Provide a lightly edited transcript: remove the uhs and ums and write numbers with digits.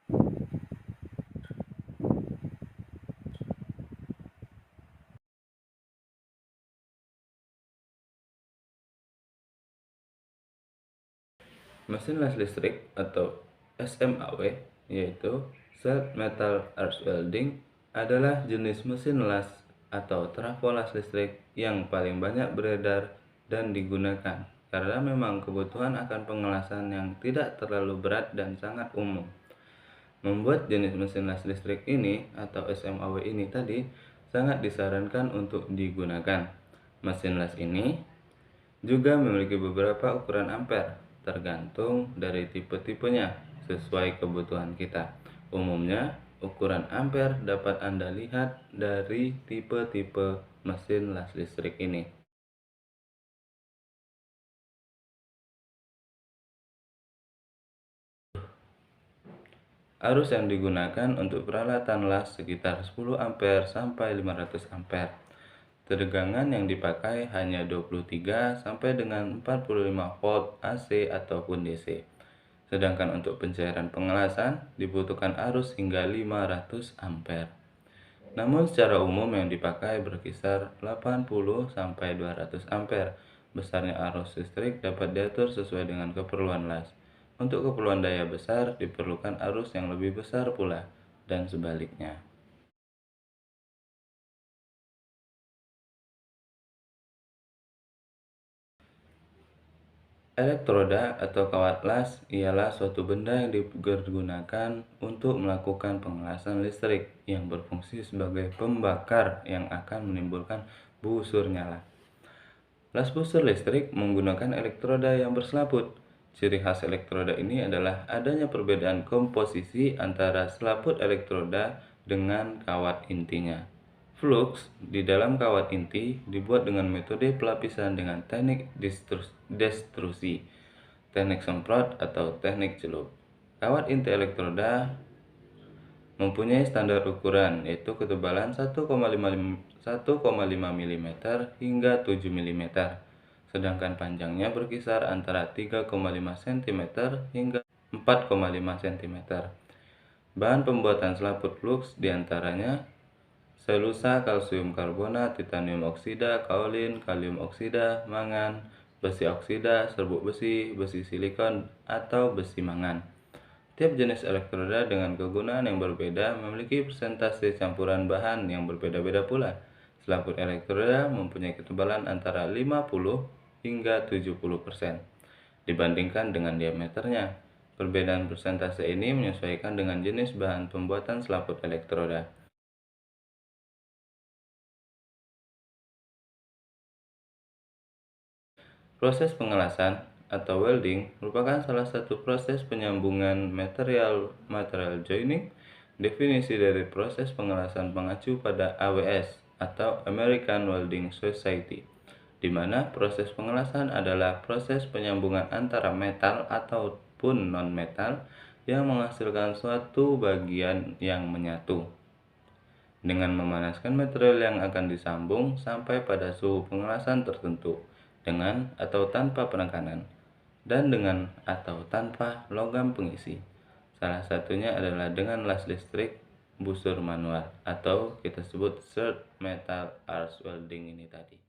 Mesin las listrik atau SMAW, yaitu Short Metal Arc Welding, adalah jenis mesin las atau trafo las listrik yang paling banyak beredar dan digunakan karena memang kebutuhan akan pengelasan yang tidak terlalu berat dan sangat umum. Membuat jenis mesin las listrik ini atau SMAW ini tadi sangat disarankan untuk digunakan. Mesin las ini juga memiliki beberapa ukuran ampere, tergantung dari tipe-tipenya sesuai kebutuhan kita. Umumnya, ukuran ampere dapat Anda lihat dari tipe-tipe mesin las listrik ini. Arus yang digunakan untuk peralatan las sekitar 10 ampere sampai 500 ampere. Tegangan yang dipakai hanya 23 sampai dengan 45 volt AC ataupun DC. Sedangkan untuk pencairan pengelasan dibutuhkan arus hingga 500 ampere. Namun secara umum yang dipakai berkisar 80 sampai 200 ampere. Besarnya arus listrik dapat diatur sesuai dengan keperluan las. Untuk keperluan daya besar diperlukan arus yang lebih besar pula, dan sebaliknya. Elektroda atau kawat las ialah suatu benda yang digunakan untuk melakukan pengelasan listrik yang berfungsi sebagai pembakar yang akan menimbulkan busur nyala. Las busur listrik menggunakan elektroda yang berselaput. Ciri khas elektroda ini adalah adanya perbedaan komposisi antara selaput elektroda dengan kawat intinya. Flux di dalam kawat inti dibuat dengan metode pelapisan dengan teknik destruksi, teknik semprot, atau teknik celup. Kawat inti elektroda mempunyai standar ukuran, yaitu ketebalan 1,5 mm hingga 7 mm, sedangkan panjangnya berkisar antara 3,5 cm hingga 4,5 cm. Bahan pembuatan selaput flux diantaranya selusa, kalsium karbonat, titanium oksida, kaolin, kalium oksida, mangan, besi oksida, serbuk besi, besi silikon, atau besi mangan. Tiap jenis elektroda dengan kegunaan yang berbeda memiliki persentase campuran bahan yang berbeda-beda pula. Selaput elektroda mempunyai ketebalan antara 50 hingga 70% dibandingkan dengan diameternya. Perbedaan persentase ini menyesuaikan dengan jenis bahan pembuatan selaput elektroda. Proses pengelasan atau welding merupakan salah satu proses penyambungan material joining. Definisi dari proses pengelasan mengacu pada AWS atau American Welding Society, di mana proses pengelasan adalah proses penyambungan antara metal ataupun non-metal yang menghasilkan suatu bagian yang menyatu. Dengan memanaskan material yang akan disambung sampai pada suhu pengelasan tertentu, dengan atau tanpa penekanan, dan dengan atau tanpa logam pengisi. Salah satunya adalah dengan las listrik busur manual atau kita sebut Short Metal Arc Welding ini tadi.